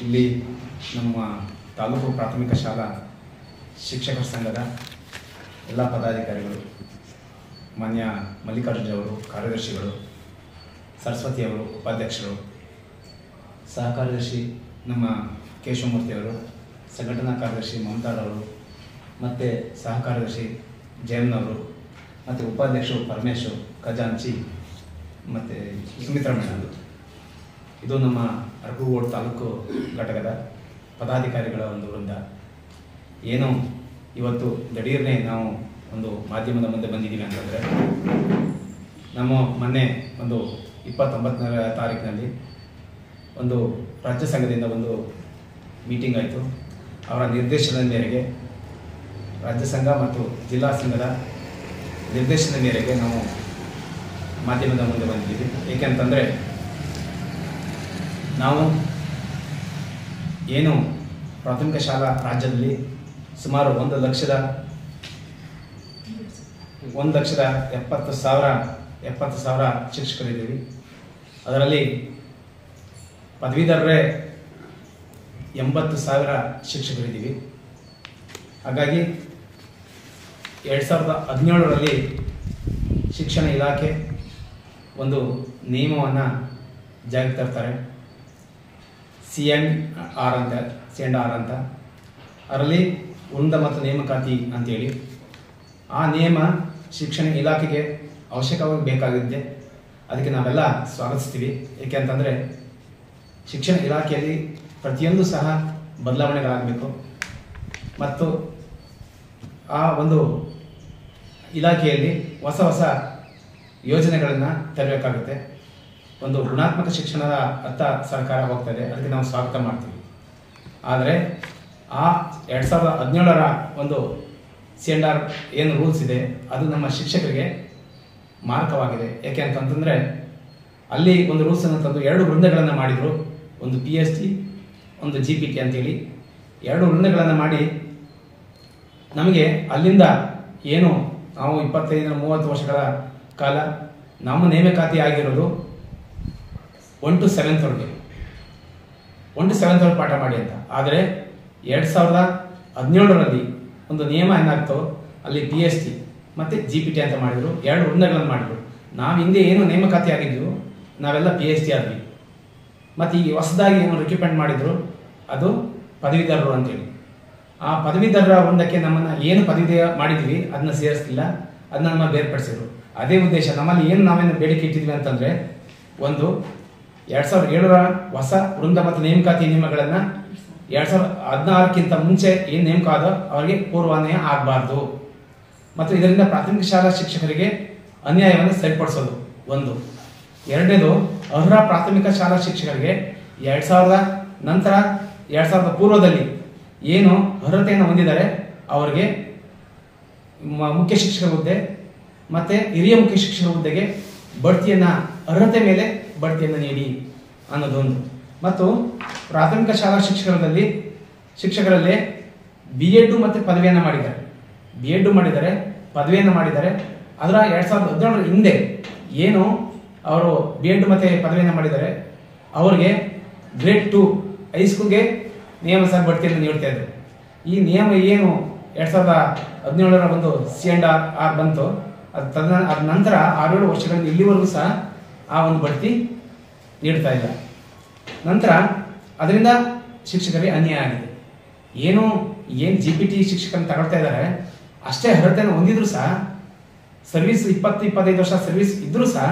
ಇಲ್ಲಿ ನಮ್ಮ ತಾಲೂಕು ಪ್ರಾಥಮಿಕ ಶಾಲಾ ಶಿಕ್ಷಕರ ಸಂಘದ ಎಲ್ಲ ಪದಾಧಿಕಾರಿಗಳು, ಮಾನ್ಯ ಮಲ್ಲಿಕಾರ್ಜುನ್ ಅವರು ಕಾರ್ಯದರ್ಶಿಗಳು, ಸರಸ್ವತಿ ಅವರು ಉಪಾಧ್ಯಕ್ಷರು, ಸಹ ಕಾರ್ಯದರ್ಶಿ ನಮ್ಮ ಕೇಶವಮೂರ್ತಿಯವರು, ಸಂಘಟನಾ ಕಾರ್ಯದರ್ಶಿ ಮಮತಾರವರು, ಮತ್ತು ಸಹ ಕಾರ್ಯದರ್ಶಿ ಜಯಮ್ನವರು, ಮತ್ತು ಉಪಾಧ್ಯಕ್ಷರು ಪರಮೇಶ್ ಖಜಾಂಚಿ ಮತ್ತು ಸುಮಿತ್ರಾ ಮೇಡಮ್. ಇದು ನಮ್ಮ ಅರಕಲಗೂಡು ತಾಲೂಕು ಘಟಕದ ಪದಾಧಿಕಾರಿಗಳ ಒಂದು ವೃಂದ. ಏನು ಇವತ್ತು ದಿಢೀರ್ನೆ ನಾವು ಒಂದು ಮಾಧ್ಯಮದ ಮುಂದೆ ಬಂದಿದ್ದೀವಿ ಅಂತಂದರೆ, ನಮ್ಮ ಮೊನ್ನೆ ಒಂದು 29ನೇ ತಾರೀಕಿನಲ್ಲಿ ಒಂದು ರಾಜ್ಯ ಸಂಘದಿಂದ ಒಂದು ಮೀಟಿಂಗ್ ಆಯಿತು. ಅವರ ನಿರ್ದೇಶನದ ಮೇರೆಗೆ ರಾಜ್ಯ ಸಂಘ ಮತ್ತು ಜಿಲ್ಲಾ ಸಂಘದ ನಿರ್ದೇಶನದ ಮೇರೆಗೆ ನಾವು ಮಾಧ್ಯಮದ ಮುಂದೆ ಬಂದಿದ್ದೀವಿ. ಏಕೆಂತಂದರೆ ನಾವು ಏನು ಪ್ರಾಥಮಿಕ ಶಾಲಾ ರಾಜ್ಯದಲ್ಲಿ ಸುಮಾರು 1,70,000 ಶಿಕ್ಷಕರಿದ್ದೀವಿ. ಅದರಲ್ಲಿ ಪದವೀಧರರೇ 80,000 ಶಿಕ್ಷಕರಿದ್ದೀವಿ. ಹಾಗಾಗಿ 2017ರಲ್ಲಿ ಶಿಕ್ಷಣ ಇಲಾಖೆ ಒಂದು ನಿಯಮವನ್ನು ಜಾರಿಗೆ ತರ್ತಾರೆ, C&R ಅಂತ. ಅದರಲ್ಲಿ ಉನ್ನತ ಮತ್ತು ನೇಮಕಾತಿ ಅಂತೇಳಿ ಆ ನಿಯಮ ಶಿಕ್ಷಣ ಇಲಾಖೆಗೆ ಅವಶ್ಯಕವಾಗಿ ಬೇಕಾಗಿದ್ದೆ. ಅದಕ್ಕೆ ನಾವೆಲ್ಲ ಸ್ವಾಗತಿಸ್ತೀವಿ. ಏಕೆ ಅಂತಂದರೆ ಶಿಕ್ಷಣ ಇಲಾಖೆಯಲ್ಲಿ ಪ್ರತಿಯೊಂದು ಸಹ ಬದಲಾವಣೆಗಳಾಗಬೇಕು ಮತ್ತು ಆ ಒಂದು ಇಲಾಖೆಯಲ್ಲಿ ಹೊಸ ಹೊಸ ಯೋಜನೆಗಳನ್ನು ತರಬೇಕಾಗುತ್ತೆ. ಒಂದು ಗುಣಾತ್ಮಕ ಶಿಕ್ಷಣದ ಅತ್ತ ಸರ್ಕಾರ ಹೋಗ್ತದೆ, ಅದಕ್ಕೆ ನಾವು ಸ್ವಾಗತ ಮಾಡ್ತೀವಿ. ಆದರೆ ಆ 2017ರ ಒಂದು C&R ಏನು ರೂಲ್ಸ್ ಇದೆ ಅದು ನಮ್ಮ ಶಿಕ್ಷಕರಿಗೆ ಮಾರಕವಾಗಿದೆ. ಏಕೆ ಅಂತಂತಂದರೆ ಅಲ್ಲಿ ಒಂದು ರೂಲ್ಸನ್ನು ತಂದು 2 ವೃಂದಗಳನ್ನು ಮಾಡಿದರು. ಒಂದು PST, ಒಂದು GPT ಅಂತೇಳಿ 2 ವೃಂದಗಳನ್ನು ಮಾಡಿ ನಮಗೆ ಅಲ್ಲಿಂದ ಏನು ನಾವು 25-30 ವರ್ಷಗಳ ಕಾಲ ನಮ್ಮ ನೇಮಕಾತಿ ಆಗಿರೋದು 1 to 7th ಒಳಗೆ 1 to 7th ಒಳಗೆ ಪಾಠ ಮಾಡಿ ಅಂತ. ಆದರೆ 2017ರಲ್ಲಿ ಒಂದು ನಿಯಮ ಏನಾಗ್ತೋ ಅಲ್ಲಿ PST ಮತ್ತು GPT ಅಂತ ಮಾಡಿದರು. 2 ವೃಂದಗಳನ್ನು ಮಾಡಿದರು. ನಾವು ಹಿಂದೆ ಏನು ನೇಮಕಾತಿ ಆಗಿದ್ವು ನಾವೆಲ್ಲ PST ಆದ್ವಿ. ಮತ್ತು ಈಗ ಹೊಸದಾಗಿ ಏನು ರಿಕ್ರೂಟ್ಮೆಂಟ್ ಮಾಡಿದ್ರು ಅದು ಪದವೀಧರರು ಅಂತೇಳಿ. ಆ ಪದವೀಧರರ ವೃಂದಕ್ಕೆ ನಮ್ಮನ್ನು ಏನು ಪದವಿ ಮಾಡಿದ್ವಿ ಅದನ್ನ ಸೇರಿಸ್ತಿಲ್ಲ, ಅದನ್ನ ನಮ್ಮ ಬೇರ್ಪಡಿಸಿದ್ರು. ಅದೇ ಉದ್ದೇಶ. ನಮ್ಮಲ್ಲಿ ನಾವೇನು ಬೇಡಿಕೆ ಇಟ್ಟಿದ್ವಿ ಅಂತಂದರೆ, ಒಂದು 2007ರ ಹೊಸ ವೃಂದ ಮತ್ತು ನೇಮಕಾತಿ ನಿಯಮಗಳನ್ನು 2016ಕ್ಕಿಂತ ಮುಂಚೆ ಏನು ನೇಮಕ ಆದೋ ಅವರಿಗೆ ಪೂರ್ವಾನ್ವಯ ಆಗಬಾರ್ದು ಮತ್ತು ಇದರಿಂದ ಪ್ರಾಥಮಿಕ ಶಾಲಾ ಶಿಕ್ಷಕರಿಗೆ ಅನ್ಯಾಯವನ್ನು ಸರಿಪಡಿಸೋದು ಒಂದು. ಎರಡನೇದು, ಅರ್ಹ ಪ್ರಾಥಮಿಕ ಶಾಲಾ ಶಿಕ್ಷಕರಿಗೆ 2000 ನಂತರ 2000 ಪೂರ್ವದಲ್ಲಿ ಏನು ಅರ್ಹತೆಯನ್ನು ಹೊಂದಿದ್ದಾರೆ ಅವರಿಗೆ ಮುಖ್ಯ ಶಿಕ್ಷಕರ ಹುದ್ದೆ ಮತ್ತು ಹಿರಿಯ ಮುಖ್ಯ ಶಿಕ್ಷಕರ ಹುದ್ದೆಗೆ ಬಡ್ತಿಯನ್ನು ಅರ್ಹತೆ ಮೇಲೆ ಬಡ್ತಿಯನ್ನು ನೀಡಿ ಅನ್ನೋದೊಂದು. ಮತ್ತು ಪ್ರಾಥಮಿಕ ಶಾಲಾ ಶಿಕ್ಷಕರಲ್ಲಿ B.Ed ಮತ್ತು ಪದವಿಯನ್ನು ಮಾಡಿದ್ದಾರೆ, ಪದವಿಯನ್ನು ಮಾಡಿದ್ದಾರೆ. ಅದರ 2017ರ ಹಿಂದೆ ಏನು ಅವರು B.Ed ಮತ್ತು ಪದವಿಯನ್ನು ಮಾಡಿದ್ದಾರೆ ಅವರಿಗೆ ಗ್ರೇಡ್ 2 ಹೈಸ್ಕೂಲ್ಗೆ ನಿಯಮಸಾರ ಬಡ್ತಿಯನ್ನು ನೀಡ್ತಾ ಇದ್ರು. ಈ ನಿಯಮ ಏನು 2017ರ ಒಂದು C&R ಬಂತು, ಅದ ನಂತರ 6-7 ವರ್ಷಗಳಿಂದ ಇಲ್ಲಿವರೆಗೂ ಸಹ ಆ ಒಂದು ಬಡ್ತಿ ನೀಡ್ತಾ ಇಲ್ಲ. ನಂತರ ಅದರಿಂದ ಶಿಕ್ಷಕರಿಗೆ ಅನ್ಯಾಯ ಆಗಿದೆ. ಏನು GPT ಶಿಕ್ಷಕರನ್ನು ತಗೊಳ್ತಾ ಇದ್ದಾರೆ ಅಷ್ಟೇ ಅರ್ಹತೆಯನ್ನು ಹೊಂದಿದ್ರು ಸಹ ಸರ್ವಿಸ್ 20-25 ವರ್ಷ ಸರ್ವಿಸ್ ಇದ್ರೂ ಸಹ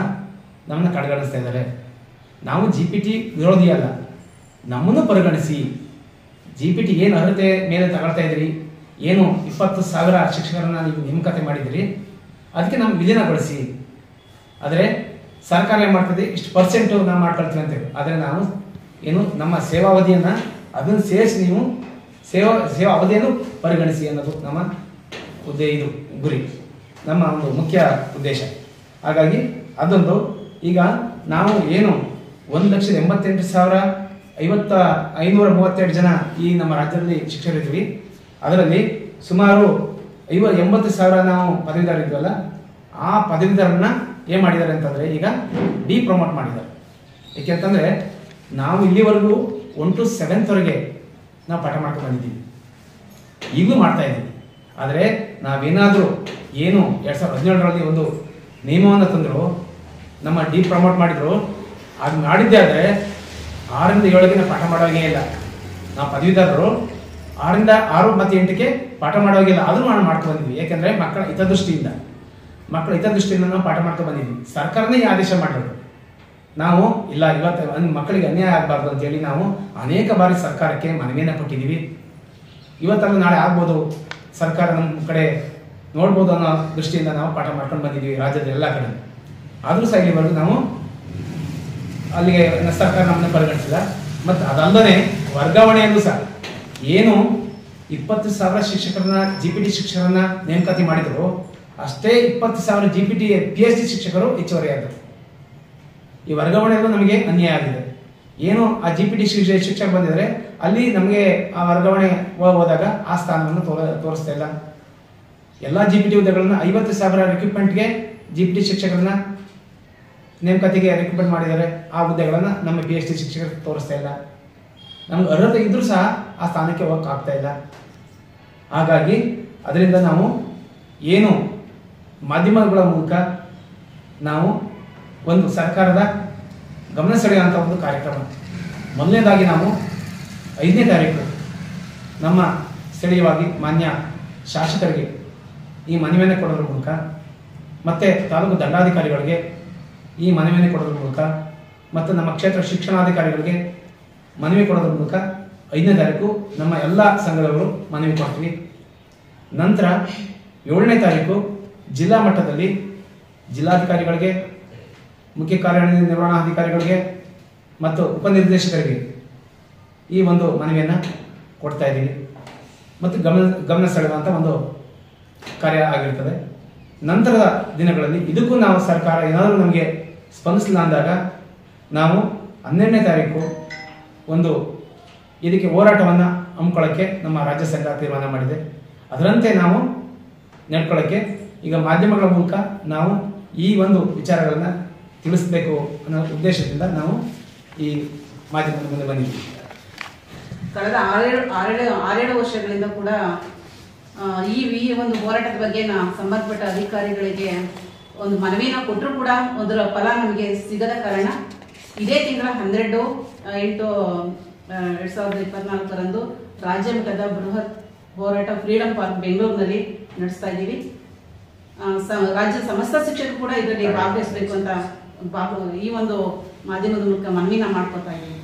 ನಮ್ಮನ್ನು ಕಡೆಗಣಿಸ್ತಾ ಇದ್ದಾರೆ. ನಾವು GPT ವಿರೋಧಿ ಅಲ್ಲ, ನಮ್ಮನ್ನು ಪರಿಗಣಿಸಿ. GPT ಏನು ಅರ್ಹತೆ ಮೇಲೆ ತಗೊಳ್ತಾ ಇದ್ರಿ, ಏನು 20,000 ಶಿಕ್ಷಕರನ್ನ ನೀವು ನೇಮಕಾತಿ ಮಾಡಿದಿರಿ, ಅದಕ್ಕೆ ನಾವು ವಿಲೀನಗೊಳಿಸಿ. ಆದರೆ ಸರ್ಕಾರ ಏನು ಮಾಡ್ತದೆ, ಇಷ್ಟು % ನಾವು ಮಾಡ್ಕೊಳ್ತೀವಿ ಅಂತೇಳಿ. ಆದರೆ ನಾವು ಏನು ನಮ್ಮ ಸೇವಾವಧಿಯನ್ನು ಅದನ್ನು ಸೇರಿಸಿ ನೀವು ಸೇವಾ ಅವಧಿಯನ್ನು ಪರಿಗಣಿಸಿ ಅನ್ನೋದು ನಮ್ಮ ಗುರಿ, ನಮ್ಮ ಒಂದು ಮುಖ್ಯ ಉದ್ದೇಶ. ಹಾಗಾಗಿ ಅದೊಂದು. ಈಗ ನಾವು ಏನು 1,88,532 ಜನ ಈ ನಮ್ಮ ರಾಜ್ಯದಲ್ಲಿ ಶಿಕ್ಷಕರಿದ್ದೀವಿ. ಅದರಲ್ಲಿ ಸುಮಾರು 80,000 ನಾವು ಪದವೀಧರರಿದ್ವಲ್ಲ, ಆ ಪದವೀಧರನ್ನ ಏನು ಮಾಡಿದ್ದಾರೆ ಅಂತಂದರೆ ಈಗ ಡಿಪ್ರೊಮೋಟ್ ಮಾಡಿದ್ದಾರೆ. ಏಕೆಂತಂದರೆ ನಾವು ಇಲ್ಲಿವರೆಗೂ 1 to 7th ನಾವು ಪಾಠ ಮಾಡ್ಕೊಂಡು ಬಂದಿದ್ದೀವಿ, ಈಗಲೂ ಮಾಡ್ತಾ ಇದ್ದೀವಿ. ಆದರೆ ನಾವೇನಾದರೂ ಏನು 2017ರಲ್ಲಿ ಒಂದು ನಿಯಮವನ್ನು ತಂದರು, ನಮ್ಮ ಪ್ರಮೋಟ್ ಮಾಡಿದ್ರು, ಅದು ಮಾಡಿದ್ದೇ ಆದರೆ 6ರಿಂದ 7ಗೆ ನಾವು ಪಾಠ ಮಾಡೋವಾಗೇ ಇಲ್ಲ. ನಾವು ಪದವೀಧರರು 6ರಿಂದ 6 ಮತ್ತು 8ಕ್ಕೆ ಪಾಠ ಮಾಡೋವಾಗಿಲ್ಲ, ಆದರೂ ನಾವು ಮಾಡ್ಕೊಂಡು ಬಂದಿದ್ವಿ. ಯಾಕೆಂದರೆ ಮಕ್ಕಳ ಹಿತದೃಷ್ಟಿಯಿಂದ ನಾವು ಪಾಠ ಮಾಡ್ಕೊಂಡು ಬಂದಿದ್ವಿ. ಸರ್ಕಾರನೇ ಈ ಆದೇಶ ಮಾಡಿದ್ರು. ನಾವು ಇಲ್ಲ, ಇವತ್ತು ಮಕ್ಕಳಿಗೆ ಅನ್ಯಾಯ ಆಗಬಾರ್ದು ಅಂತೇಳಿ ನಾವು ಅನೇಕ ಬಾರಿ ಸರ್ಕಾರಕ್ಕೆ ಮನವಿಯನ್ನು ಕೊಟ್ಟಿದ್ದೀವಿ. ಇವತ್ತಲ್ಲ ನಾಳೆ ಆಗ್ಬೋದು, ಸರ್ಕಾರ ನಮ್ಮ ಕಡೆ ನೋಡ್ಬೋದು ಅನ್ನೋ ದೃಷ್ಟಿಯಿಂದ ನಾವು ಪಾಠ ಮಾಡ್ಕೊಂಡು ಬಂದಿದ್ದೀವಿ ರಾಜ್ಯದ ಎಲ್ಲ ಕಡೆ. ಆದರೂ ಸಹ ಇಲ್ಲಿವರೆಗೂ ನಾವು ಅಲ್ಲಿಗೆ ಸರ್ಕಾರ ನಮ್ಮನ್ನು ಪರಿಗಣಿಸಿಲ್ಲ. ಮತ್ತು ಅದಲ್ಲದೆ ವರ್ಗಾವಣೆಯಲ್ಲೂ ಸಹ ಏನು 20,000 ಶಿಕ್ಷಕರನ್ನ GPT ಶಿಕ್ಷಕರನ್ನ ನೇಮಕಾತಿ ಮಾಡಿದರು, ಅಷ್ಟೇ 20,000 GPT PhD ಶಿಕ್ಷಕರು ಹೆಚ್ಚುವರಿಯಾದರು. ಈ ವರ್ಗಾವಣೆಯಲ್ಲೂ ನಮಗೆ ಅನ್ಯಾಯ ಆಗಿದೆ. ಏನು ಆ GPT ಶಿಕ್ಷಕರು ಬಂದಿದ್ದಾರೆ, ಅಲ್ಲಿ ನಮಗೆ ಆ ವರ್ಗಾವಣೆ ಹೋದಾಗ ಆ ಸ್ಥಾನವನ್ನು ತೋರಿಸ್ತಾ ಇಲ್ಲ. ಎಲ್ಲ GPT ಹುದ್ದೆಗಳನ್ನ 50,000 ರಿಕ್ರೂಟ್ಮೆಂಟ್ಗೆ GPT ಶಿಕ್ಷಕರನ್ನ ನೇಮಕಾತಿಗೆ ರಿಕ್ರೂಟ್ಮೆಂಟ್ ಮಾಡಿದ್ದಾರೆ. ಆ ಹುದ್ದೆಗಳನ್ನು ನಮ್ಮ PhD ಶಿಕ್ಷಕರು ತೋರಿಸ್ತಾ ಇಲ್ಲ. ನಮ್ಗೆ ಅರ್ಹತೆ ಇದ್ರೂ ಸಹ ಆ ಸ್ಥಾನಕ್ಕೆ ಹೋಗಕ್ಕೆ ಆಗ್ತಾ ಇಲ್ಲ. ಹಾಗಾಗಿ ಅದರಿಂದ ನಾವು ಏನು ಮಾಧ್ಯಮಗಳ ಮೂಲಕ ನಾವು ಒಂದು ಸರ್ಕಾರದ ಗಮನ ಸೆಳೆಯುವಂಥ ಒಂದು ಕಾರ್ಯಕ್ರಮ. ಮೊದಲನೇದಾಗಿ ನಾವು 5ನೇ ತಾರೀಕು ನಮ್ಮ ಸ್ಥಳೀಯವಾಗಿ ಮಾನ್ಯ ಶಾಸಕರಿಗೆ ಈ ಮನವಿಯನ್ನು ಕೊಡೋದ್ರ ಮೂಲಕ, ಮತ್ತು ತಾಲೂಕು ದಂಡಾಧಿಕಾರಿಗಳಿಗೆ ಈ ಮನವಿಯನ್ನು ಕೊಡೋದ್ರ ಮೂಲಕ, ಮತ್ತು ನಮ್ಮ ಕ್ಷೇತ್ರ ಶಿಕ್ಷಣಾಧಿಕಾರಿಗಳಿಗೆ ಮನವಿ ಕೊಡೋದ್ರ ಮೂಲಕ 5ನೇ ತಾರೀಕು ನಮ್ಮ ಎಲ್ಲ ಸಂಘದವರು ಮನವಿ ಕೊಡ್ತೀವಿ. ನಂತರ 7ನೇ ತಾರೀಕು ಜಿಲ್ಲಾ ಮಟ್ಟದಲ್ಲಿ ಜಿಲ್ಲಾಧಿಕಾರಿಗಳಿಗೆ, ಮುಖ್ಯ ಕಾರ್ಯನಿರ್ವಹಣಾಧಿಕಾರಿಗಳಿಗೆ ಮತ್ತು ಉಪನಿರ್ದೇಶಕರಿಗೆ ಈ ಒಂದು ಮನವಿಯನ್ನು ಕೊಡ್ತಾ ಇದ್ದೀವಿ. ಮತ್ತು ಗಮನ ಸೆಳೆಯುವಂಥ ಒಂದು ಕಾರ್ಯ ಆಗಿರ್ತದೆ. ನಂತರದ ದಿನಗಳಲ್ಲಿ ಇದಕ್ಕೂ ನಾವು ಸರ್ಕಾರ ಏನಾದರೂ ನಮಗೆ ಸ್ಪಂದಿಸಲಿಲ್ಲ ಅಂದಾಗ ನಾವು 12ನೇ ತಾರೀಕು ಒಂದು ಇದಕ್ಕೆ ಹೋರಾಟವನ್ನು ಹಮ್ಮಿಕೊಳ್ಳೋಕ್ಕೆ ನಮ್ಮ ರಾಜ್ಯ ಸಂಘ ತೀರ್ಮಾನ ಮಾಡಿದೆ. ಅದರಂತೆ ನಾವು ನಡ್ಕೊಳ್ಳೋಕ್ಕೆ ಈಗ ಮಾಧ್ಯಮಗಳ ಮೂಲಕ ನಾವು ಈ ಒಂದು ವಿಚಾರಗಳನ್ನು ತಿಳಿಸಬೇಕು ಅನ್ನೋ ಉದ್ದೇಶದಿಂದ ನಾವು ಈ ಮಾಧ್ಯಮದ ಮುಂದೆ ಬಂದಿದ್ದೀವಿ. ಕಳೆದ 6-7 ವರ್ಷಗಳಿಂದ ಕೂಡ ಈ ಒಂದು ಹೋರಾಟದ ಬಗ್ಗೆ ಸಂಬಂಧಪಟ್ಟ ಅಧಿಕಾರಿಗಳಿಗೆ ಒಂದು ಮನವಿನ ಕೊಟ್ಟರು ಕೂಡ ಅದರ ಫಲ ನಮಗೆ ಸಿಗದ ಕಾರಣ ಇದೇ ತಿಂಗಳ 12/8/2024 ರಾಜ್ಯ ಮಟ್ಟದ ಬೃಹತ್ ಹೋರಾಟ ಫ್ರೀಡಂ ಪಾರ್ಕ್ ಬೆಂಗಳೂರಿನಲ್ಲಿ ನಡೆಸ್ತಾ ಇದ್ದೀವಿ. ರಾಜ್ಯ ಸಮಸ್ತ ಶಿಕ್ಷಕರು ಕೂಡ ಇದರಲ್ಲಿ ಭಾಗವಹಿಸಬೇಕು ಅಂತ ಈ ಒಂದು ಮಾಧ್ಯಮದ ಮೂಲಕ ಮನವಿನ ಮಾಡ್ಕೊತಾ ಇದ್ದೀವಿ.